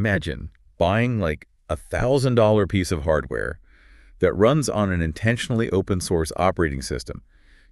Imagine buying like $1,000 piece of hardware that runs on an intentionally open source operating system.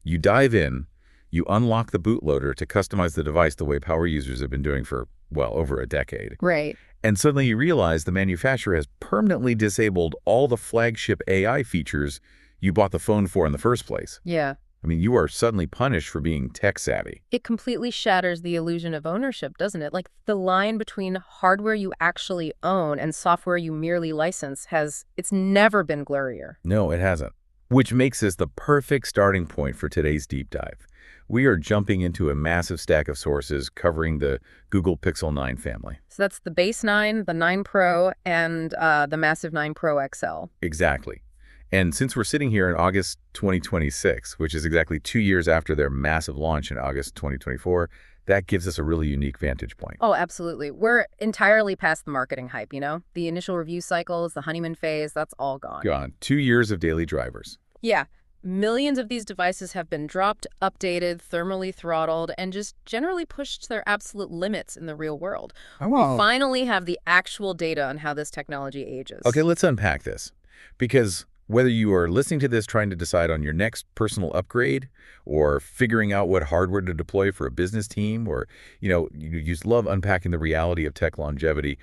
You dive in, you unlock the bootloader to customize the device the way power users have been doing for, well, over a decade. Right. And suddenly you realize the manufacturer has permanently disabled all the flagship AI features you bought the phone for in the first place. Yeah. I mean, you are suddenly punished for being tech savvy. It completely shatters the illusion of ownership, doesn't it? Like the line between hardware you actually own and software you merely license it's never been blurrier. No, it hasn't. Which makes this the perfect starting point for today's deep dive. We are jumping into a massive stack of sources covering the Google Pixel 9 family. So that's the base 9, the 9 Pro, and the massive 9 Pro XL. Exactly. And since we're sitting here in August 2026, which is exactly 2 years after their massive launch in August 2024, that gives us a really unique vantage point. Oh, absolutely. We're entirely past the marketing hype, you know? The initial review cycles, the honeymoon phase, that's all gone. Gone. 2 years of daily drivers. Yeah. Millions of these devices have been dropped, updated, thermally throttled, and just generally pushed to their absolute limits in the real world. Oh, wow. We finally have the actual data on how this technology ages. Okay, let's unpack this. Because whether you are listening to this trying to decide on your next personal upgrade or figuring out what hardware to deploy for a business team or, you just love unpacking the reality of tech longevity,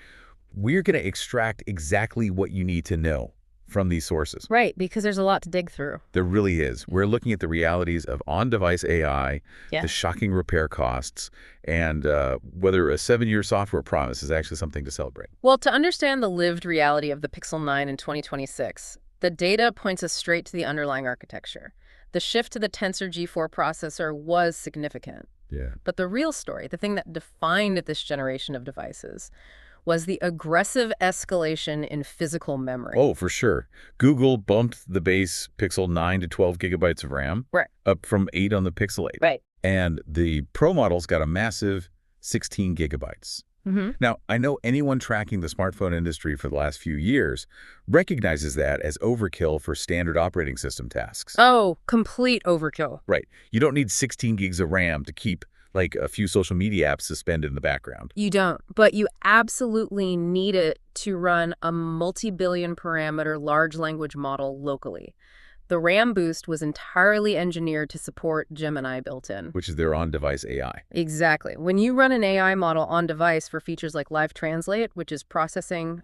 we're going to extract exactly what you need to know from these sources. Right, because there's a lot to dig through. There really is. We're looking at the realities of on-device AI, Yeah. the shocking repair costs, and whether a 7-year software promise is actually something to celebrate. Well, to understand the lived reality of the Pixel 9 in 2026, the data points us straight to the underlying architecture. The shift to the Tensor G4 processor was significant. Yeah. But the real story, the thing that defined this generation of devices, was the aggressive escalation in physical memory. Oh, for sure. Google bumped the base Pixel 9 to 12 gigabytes of RAM, Right. up from 8 on the Pixel 8. Right. And the Pro model's got a massive 16 gigabytes. Mm-hmm. Now, I know anyone tracking the smartphone industry for the last few years recognizes that as overkill for standard operating system tasks. Oh, complete overkill. Right. You don't need 16 gigs of RAM to keep like a few social media apps suspended in the background. You don't, but you absolutely need it to run a multi-billion parameter large language model locally. The RAM boost was entirely engineered to support Gemini built-in. Which is their on-device AI. Exactly. When you run an AI model on device for features like Live Translate, which is processing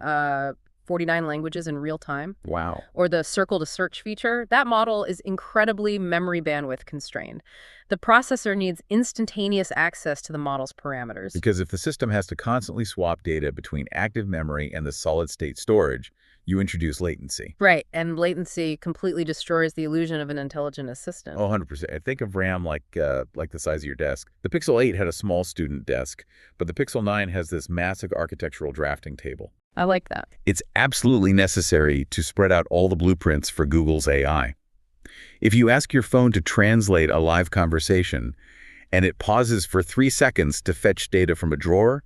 49 languages in real time, Wow. or the circle to search feature, that model is incredibly memory bandwidth constrained. The processor needs instantaneous access to the model's parameters. Because if the system has to constantly swap data between active memory and the solid-state storage, you introduce latency. Right, and latency completely destroys the illusion of an intelligent assistant. Oh, 100%. I think of RAM like the size of your desk. The Pixel 8 had a small student desk, but the Pixel 9 has this massive architectural drafting table. I like that. It's absolutely necessary to spread out all the blueprints for Google's AI. If you ask your phone to translate a live conversation and it pauses for 3 seconds to fetch data from a drawer,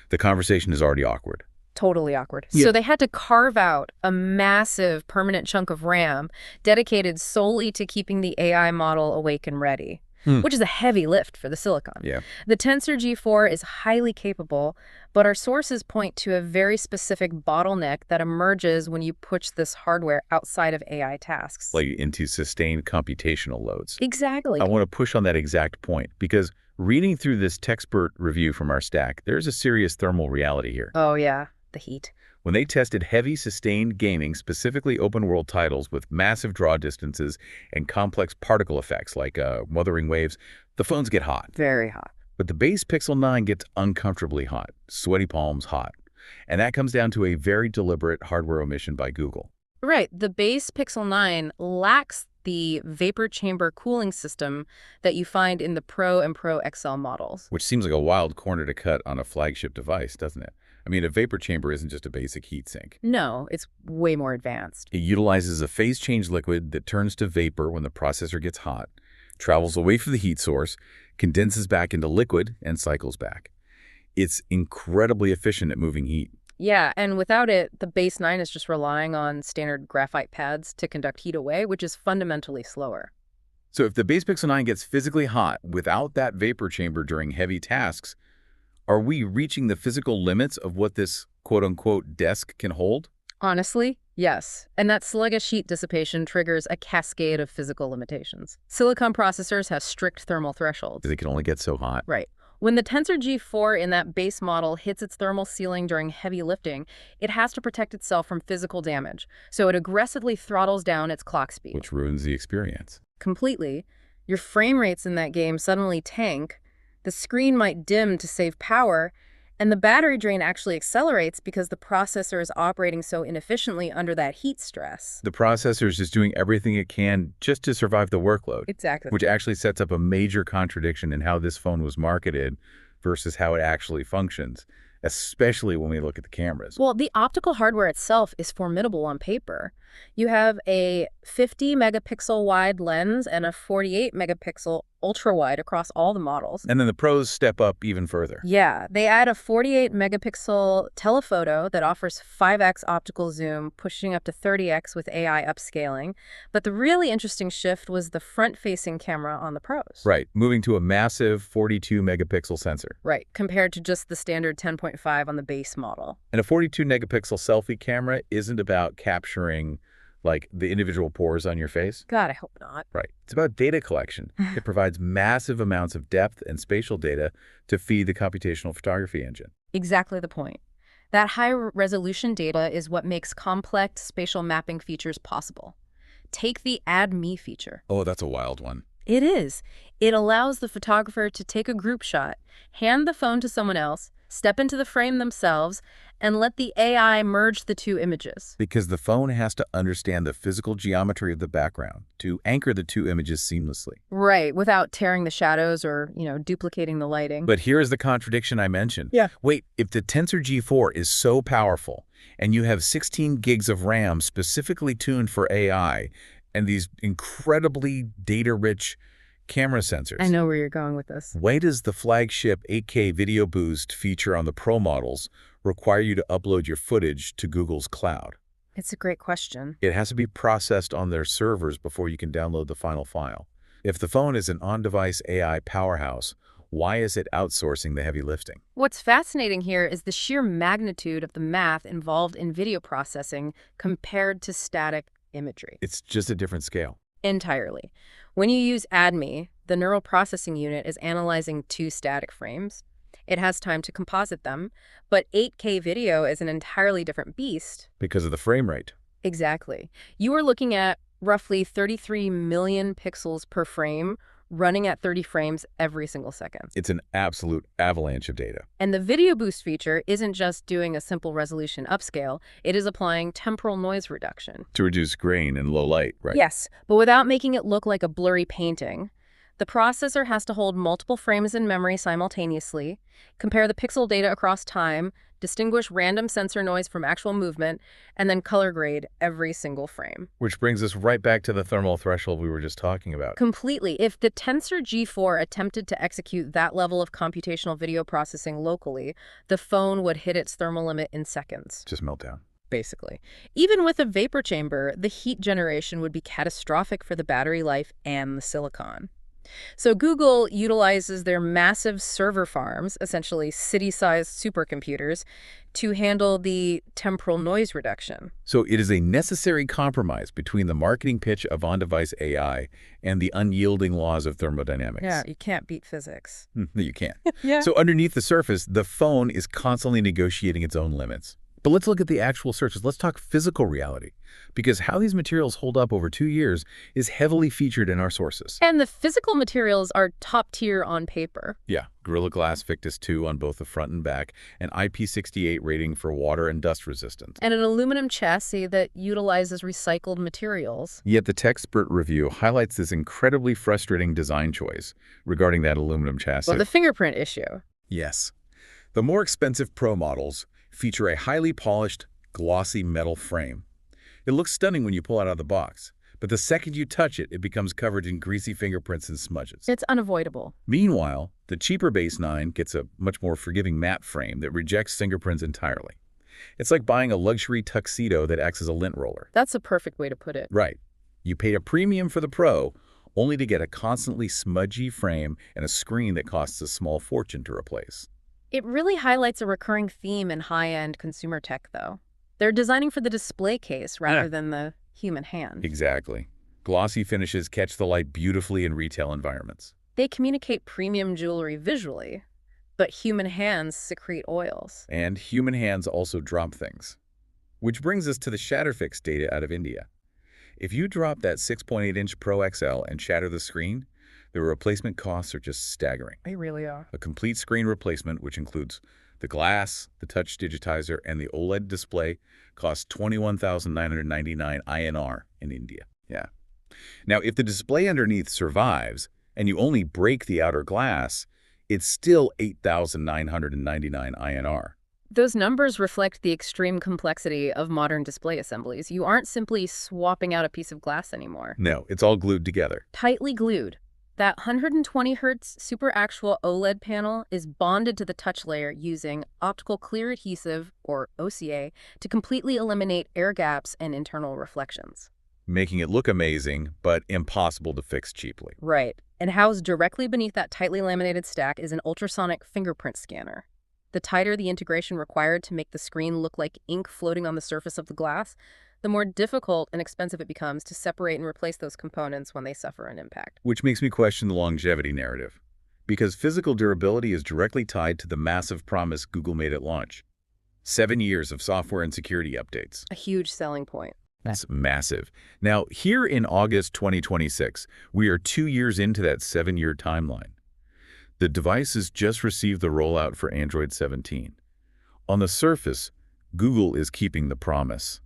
the conversation is already awkward. Totally awkward. Yeah. So they had to carve out a massive permanent chunk of RAM dedicated solely to keeping the AI model awake and ready, which is a heavy lift for the silicon. Yeah. The Tensor G4 is highly capable, but our sources point to a very specific bottleneck that emerges when you push this hardware outside of AI tasks. Like into sustained computational loads. Exactly. I want to push on that exact point because reading through this Techspert review from our stack, there's a serious thermal reality here. Oh, yeah. The heat. When they tested heavy sustained gaming, specifically open-world titles with massive draw distances and complex particle effects like wuthering waves, the phones get hot. Very hot. But the base Pixel 9 gets uncomfortably hot, sweaty palms hot. And that comes down to a very deliberate hardware omission by Google. Right. The base Pixel 9 lacks the vapor chamber cooling system that you find in the Pro and Pro XL models. Which seems like a wild corner to cut on a flagship device, doesn't it? I mean, a vapor chamber isn't just a basic heatsink. No, it's way more advanced. It utilizes a phase change liquid that turns to vapor when the processor gets hot, travels away from the heat source, condenses back into liquid, and cycles back. It's incredibly efficient at moving heat. Yeah, and without it, the base 9 is just relying on standard graphite pads to conduct heat away, which is fundamentally slower. So if the base Pixel 9 gets physically hot without that vapor chamber during heavy tasks, Are we reaching the physical limits of what this quote-unquote desk can hold? Honestly, yes. And that sluggish heat dissipation triggers a cascade of physical limitations. Silicon processors have strict thermal thresholds. Because it can only get so hot. Right. When the Tensor G4 in that base model hits its thermal ceiling during heavy lifting, it has to protect itself from physical damage, so it aggressively throttles down its clock speed. Which ruins the experience. Completely. Your frame rates in that game suddenly tank, the screen might dim to save power, and the battery drain actually accelerates because the processor is operating so inefficiently under that heat stress. The processor is just doing everything it can just to survive the workload. Exactly. Which actually sets up a major contradiction in how this phone was marketed versus how it actually functions, especially when we look at the cameras. Well, the optical hardware itself is formidable on paper. You have a 50-megapixel wide lens and a 48-megapixel ultra-wide across all the models. And then the pros step up even further. Yeah, they add a 48-megapixel telephoto that offers 5x optical zoom, pushing up to 30x with AI upscaling. But the really interesting shift was the front-facing camera on the Pros. Right, moving to a massive 42-megapixel sensor. Right, compared to just the standard 10.5 on the base model. And a 42-megapixel selfie camera isn't about capturing like the individual pores on your face. God, I hope not. Right. It's about data collection. It provides massive amounts of depth and spatial data to feed the computational photography engine. Exactly the point. That high-resolution data is what makes complex spatial mapping features possible. Take the Add Me feature. Oh, that's a wild one. It is. It allows the photographer to take a group shot, hand the phone to someone else, step into the frame themselves, and let the AI merge the two images. Because the phone has to understand the physical geometry of the background to anchor the two images seamlessly. Right, without tearing the shadows or, duplicating the lighting. But here's the contradiction I mentioned. Yeah. Wait, if the Tensor G4 is so powerful and you have 16 gigs of RAM specifically tuned for AI and these incredibly data-rich camera sensors. I know where you're going with this. Why does the flagship 8K Video Boost feature on the Pro models require you to upload your footage to Google's cloud? It's a great question. It has to be processed on their servers before you can download the final file. If the phone is an on-device AI powerhouse, why is it outsourcing the heavy lifting? What's fascinating here is the sheer magnitude of the math involved in video processing compared to static imagery. It's just a different scale. Entirely. When you use ADME, the neural processing unit is analyzing 2 static frames. It has time to composite them, but 8K video is an entirely different beast. Because of the frame rate. Exactly. You are looking at roughly 33 million pixels per frame, running at 30 frames every single second. It's an absolute avalanche of data. And the Video Boost feature isn't just doing a simple resolution upscale, it is applying temporal noise reduction. To reduce grain and low light, right? Yes, but without making it look like a blurry painting. The processor has to hold multiple frames in memory simultaneously, compare the pixel data across time, distinguish random sensor noise from actual movement, and then color grade every single frame. Which brings us right back to the thermal threshold we were just talking about. Completely. If the Tensor G4 attempted to execute that level of computational video processing locally, the phone would hit its thermal limit in seconds. Just melt down. Basically. Even with a vapor chamber, the heat generation would be catastrophic for the battery life and the silicon. So Google utilizes their massive server farms, essentially city-sized supercomputers, to handle the temporal noise reduction. So it is a necessary compromise between the marketing pitch of on-device AI and the unyielding laws of thermodynamics. Yeah, you can't beat physics. You can't. Yeah. So underneath the surface, the phone is constantly negotiating its own limits. But let's look at the actual searches. Let's talk physical reality, because how these materials hold up over 2 years is heavily featured in our sources. And the physical materials are top tier on paper. Yeah, Gorilla Glass Victus 2 on both the front and back, an IP68 rating for water and dust resistance. And an aluminum chassis that utilizes recycled materials. Yet the Techspert review highlights this incredibly frustrating design choice regarding that aluminum chassis. Well, the fingerprint issue. Yes. The more expensive Pro models feature a highly polished, glossy metal frame. It looks stunning when you pull it out of the box, but the second you touch it, it becomes covered in greasy fingerprints and smudges. It's unavoidable. Meanwhile, the cheaper Base 9 gets a much more forgiving matte frame that rejects fingerprints entirely. It's like buying a luxury tuxedo that acts as a lint roller. That's a perfect way to put it. Right. You paid a premium for the Pro, only to get a constantly smudgy frame and a screen that costs a small fortune to replace. It really highlights a recurring theme in high-end consumer tech, though. They're designing for the display case rather than the human hand. Exactly. Glossy finishes catch the light beautifully in retail environments. They communicate premium jewelry visually, but human hands secrete oils. And human hands also drop things. Which brings us to the ShatterFix data out of India. If you drop that 6.8-inch Pro XL and shatter the screen, the replacement costs are just staggering. They really are. A complete screen replacement, which includes the glass, the touch digitizer, and the OLED display, costs 21,999 INR in India. Yeah. Now, if the display underneath survives and you only break the outer glass, it's still 8,999 INR. Those numbers reflect the extreme complexity of modern display assemblies. You aren't simply swapping out a piece of glass anymore. No, it's all glued together. Tightly glued. That 120 Hz super actual OLED panel is bonded to the touch layer using optical clear adhesive, or OCA, to completely eliminate air gaps and internal reflections. Making it look amazing, but impossible to fix cheaply. Right. And housed directly beneath that tightly laminated stack is an ultrasonic fingerprint scanner. The tighter the integration required to make the screen look like ink floating on the surface of the glass, the more difficult and expensive it becomes to separate and replace those components when they suffer an impact. Which makes me question the longevity narrative. Because physical durability is directly tied to the massive promise Google made at launch. 7 years of software and security updates. A huge selling point. That's massive. Now, here in August 2026, we are 2 years into that 7-year timeline. The device has just received the rollout for Android 17. On the surface, Google is keeping the promise.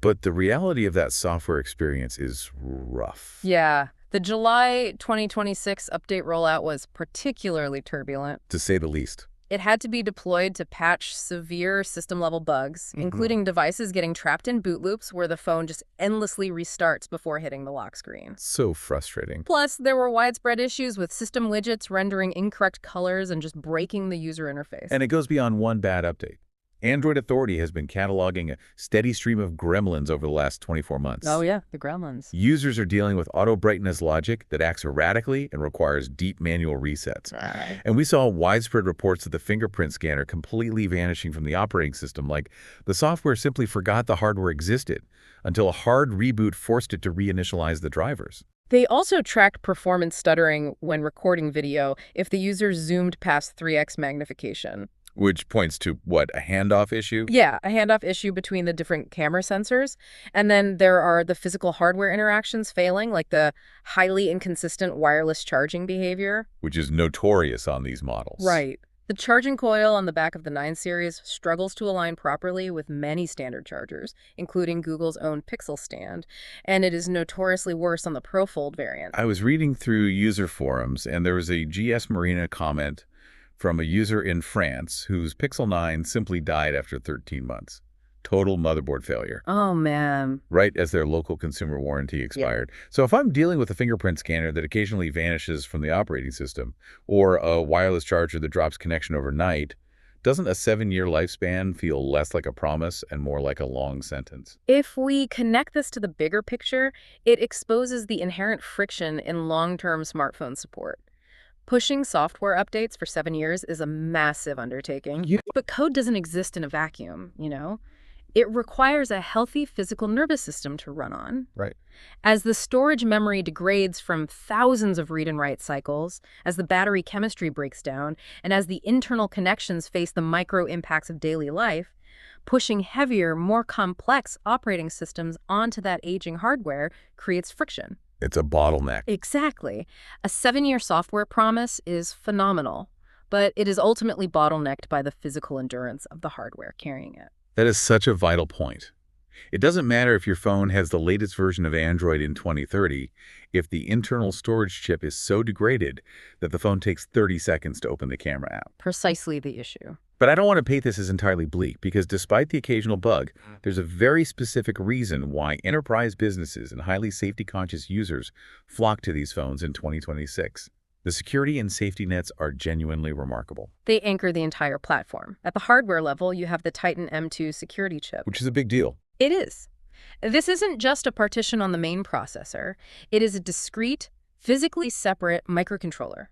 But the reality of that software experience is rough. Yeah. The July 2026 update rollout was particularly turbulent. To say the least. It had to be deployed to patch severe system-level bugs, including devices getting trapped in boot loops where the phone just endlessly restarts before hitting the lock screen. So frustrating. Plus, there were widespread issues with system widgets rendering incorrect colors and just breaking the user interface. And it goes beyond one bad update. Android Authority has been cataloging a steady stream of gremlins over the last 24 months. Oh yeah, the gremlins. Users are dealing with auto-brightness logic that acts erratically and requires deep manual resets. And we saw widespread reports of the fingerprint scanner completely vanishing from the operating system, like the software simply forgot the hardware existed until a hard reboot forced it to reinitialize the drivers. They also tracked performance stuttering when recording video if the user zoomed past 3x magnification. Which points to, what, a handoff issue? Yeah, a handoff issue between the different camera sensors. And then there are the physical hardware interactions failing, like the highly inconsistent wireless charging behavior. Which is notorious on these models. Right. The charging coil on the back of the 9 series struggles to align properly with many standard chargers, including Google's own Pixel stand, and it is notoriously worse on the Pro Fold variant. I was reading through user forums, and there was a GS Marina comment from a user in France whose Pixel 9 simply died after 13 months. Total motherboard failure. Oh, man. Right as their local consumer warranty expired. Yeah. So if I'm dealing with a fingerprint scanner that occasionally vanishes from the operating system, or a wireless charger that drops connection overnight, doesn't a 7-year lifespan feel less like a promise and more like a long sentence? If we connect this to the bigger picture, it exposes the inherent friction in long-term smartphone support. Pushing software updates for 7 years is a massive undertaking, but code doesn't exist in a vacuum, you know? It requires a healthy physical nervous system to run on. Right. As the storage memory degrades from thousands of read and write cycles, as the battery chemistry breaks down, and as the internal connections face the micro impacts of daily life, pushing heavier, more complex operating systems onto that aging hardware creates friction. It's a bottleneck. Exactly. A 7-year software promise is phenomenal, but it is ultimately bottlenecked by the physical endurance of the hardware carrying it. That is such a vital point. It doesn't matter if your phone has the latest version of Android in 2030 if the internal storage chip is so degraded that the phone takes 30 seconds to open the camera app. Precisely the issue. But I don't want to paint this as entirely bleak, because despite the occasional bug, there's a very specific reason why enterprise businesses and highly safety-conscious users flock to these phones in 2026. The security and safety nets are genuinely remarkable. They anchor the entire platform. At the hardware level, you have the Titan M2 security chip. Which is a big deal. It is. This isn't just a partition on the main processor. It is a discrete, physically separate microcontroller.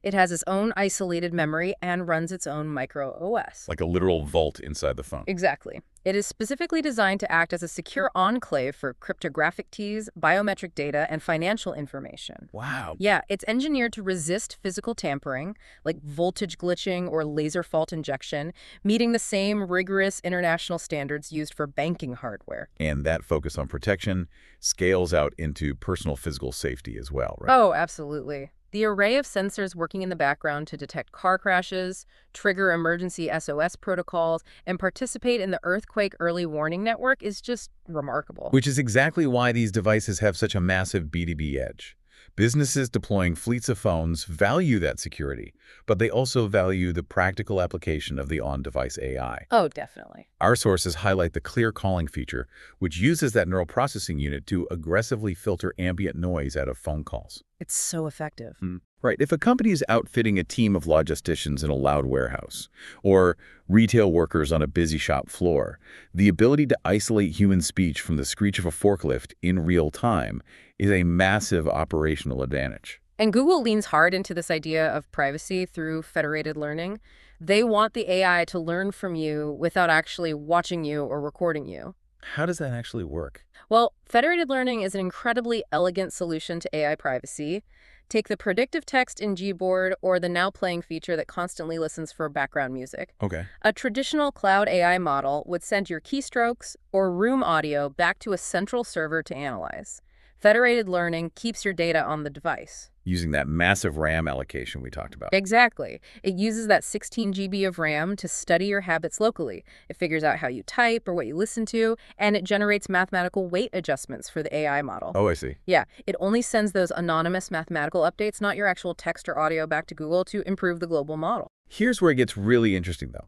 It has its own isolated memory and runs its own micro OS. Like a literal vault inside the phone. Exactly. It is specifically designed to act as a secure enclave for cryptographic keys, biometric data, and financial information. Wow. Yeah, it's engineered to resist physical tampering, like voltage glitching or laser fault injection, meeting the same rigorous international standards used for banking hardware. And that focus on protection scales out into personal physical safety as well, right? Oh, absolutely. The array of sensors working in the background to detect car crashes, trigger emergency SOS protocols, and participate in the earthquake early warning network is just remarkable. Which is exactly why these devices have such a massive B2B edge. Businesses deploying fleets of phones value that security, but they also value the practical application of the on-device AI. Oh, definitely. Our sources highlight the clear calling feature, which uses that neural processing unit to aggressively filter ambient noise out of phone calls. It's so effective. Right. If a company is outfitting a team of logisticians in a loud warehouse or retail workers on a busy shop floor, the ability to isolate human speech from the screech of a forklift in real time is a massive operational advantage. And Google leans hard into this idea of privacy through federated learning. They want the AI to learn from you without actually watching you or recording you. How does that actually work? Well, federated learning is an incredibly elegant solution to AI privacy. Take the predictive text in Gboard or the Now Playing feature that constantly listens for background music. Okay. A traditional cloud AI model would send your keystrokes or room audio back to a central server to analyze. Federated learning keeps your data on the device. Using that massive RAM allocation we talked about. Exactly. It uses that 16 GB of RAM to study your habits locally. It figures out how you type or what you listen to, and it generates mathematical weight adjustments for the AI model. Oh, I see. Yeah, it only sends those anonymous mathematical updates, not your actual text or audio, back to Google to improve the global model. Here's where it gets really interesting, though.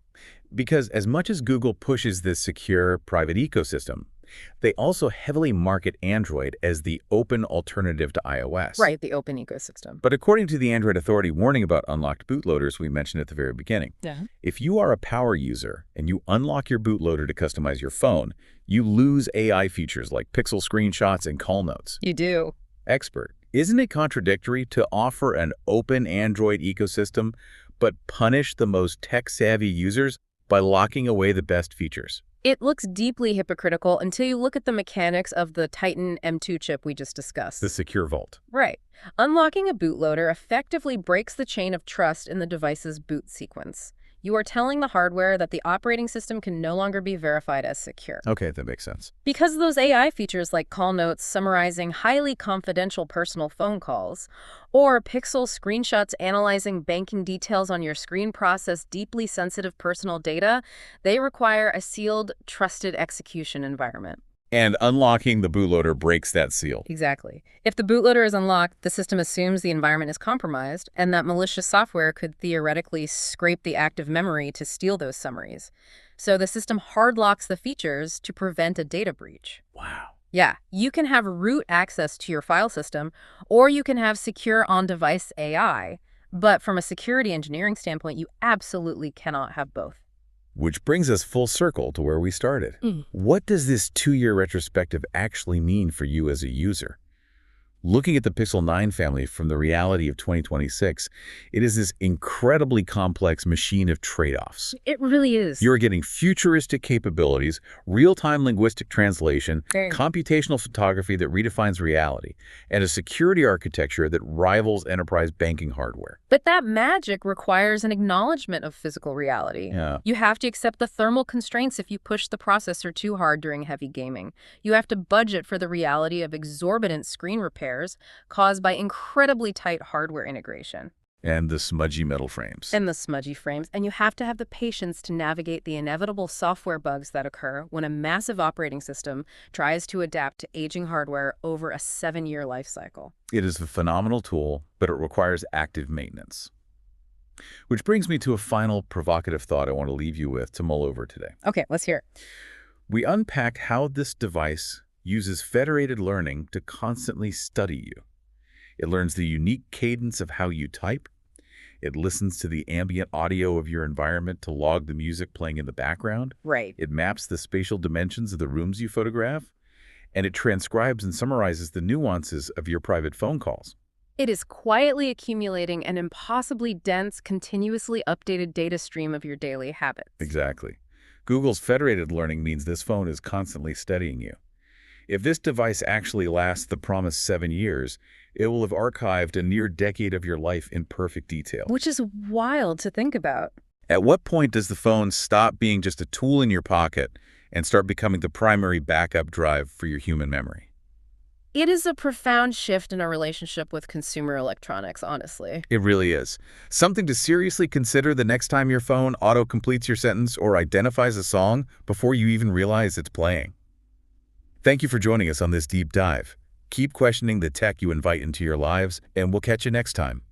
Because as much as Google pushes this secure private ecosystem, they also heavily market Android as the open alternative to iOS. Right, the open ecosystem. But according to the Android Authority warning about unlocked bootloaders we mentioned at the very beginning, if you are a power user and you unlock your bootloader to customize your phone, you lose AI features like pixel screenshots and call notes. You do. Expert, isn't it contradictory to offer an open Android ecosystem but punish the most tech-savvy users by locking away the best features? It looks deeply hypocritical until you look at the mechanics of the Titan M2 chip we just discussed. The secure vault. Right. Unlocking a bootloader effectively breaks the chain of trust in the device's boot sequence. You are telling the hardware that the operating system can no longer be verified as secure. Okay, that makes sense. Because of those AI features like call notes summarizing highly confidential personal phone calls, or pixel screenshots analyzing banking details on your screen process deeply sensitive personal data, they require a sealed, trusted execution environment. And unlocking the bootloader breaks that seal. Exactly. If the bootloader is unlocked, the system assumes the environment is compromised and that malicious software could theoretically scrape the active memory to steal those summaries. So the system hard locks the features to prevent a data breach. Wow. Yeah, you can have root access to your file system, or you can have secure on-device AI. But from a security engineering standpoint, you absolutely cannot have both. Which brings us full circle to where we started. What does this 2-year retrospective actually mean for you as a user? Looking at the Pixel 9 family from the reality of 2026, it is this incredibly complex machine of trade-offs. It really is. You're getting futuristic capabilities, real-time linguistic translation, Very. computational photography that redefines reality, and a security architecture that rivals enterprise banking hardware. But that magic requires an acknowledgement of physical reality. Yeah. You have to accept the thermal constraints if you push the processor too hard during heavy gaming. You have to budget for the reality of exorbitant screen repairs caused by incredibly tight hardware integration. And the smudgy metal frames. And the smudgy frames. And you have to have the patience to navigate the inevitable software bugs that occur when a massive operating system tries to adapt to aging hardware over a 7-year life cycle. It is a phenomenal tool, but it requires active maintenance. Which brings me to a final provocative thought I want to leave you with to mull over today. Okay, let's hear it. We unpacked how this device uses federated learning to constantly study you. It learns the unique cadence of how you type. It listens to the ambient audio of your environment to log the music playing in the background. Right. It maps the spatial dimensions of the rooms you photograph. And it transcribes and summarizes the nuances of your private phone calls. It is quietly accumulating an impossibly dense, continuously updated data stream of your daily habits. Exactly. Google's federated learning means this phone is constantly studying you. If this device actually lasts the promised 7 years, it will have archived a near decade of your life in perfect detail. Which is wild to think about. At what point does the phone stop being just a tool in your pocket and start becoming the primary backup drive for your human memory? It is a profound shift in our relationship with consumer electronics, honestly. It really is. Something to seriously consider the next time your phone auto-completes your sentence or identifies a song before you even realize it's playing. Thank you for joining us on this deep dive. Keep questioning the tech you invite into your lives, and we'll catch you next time.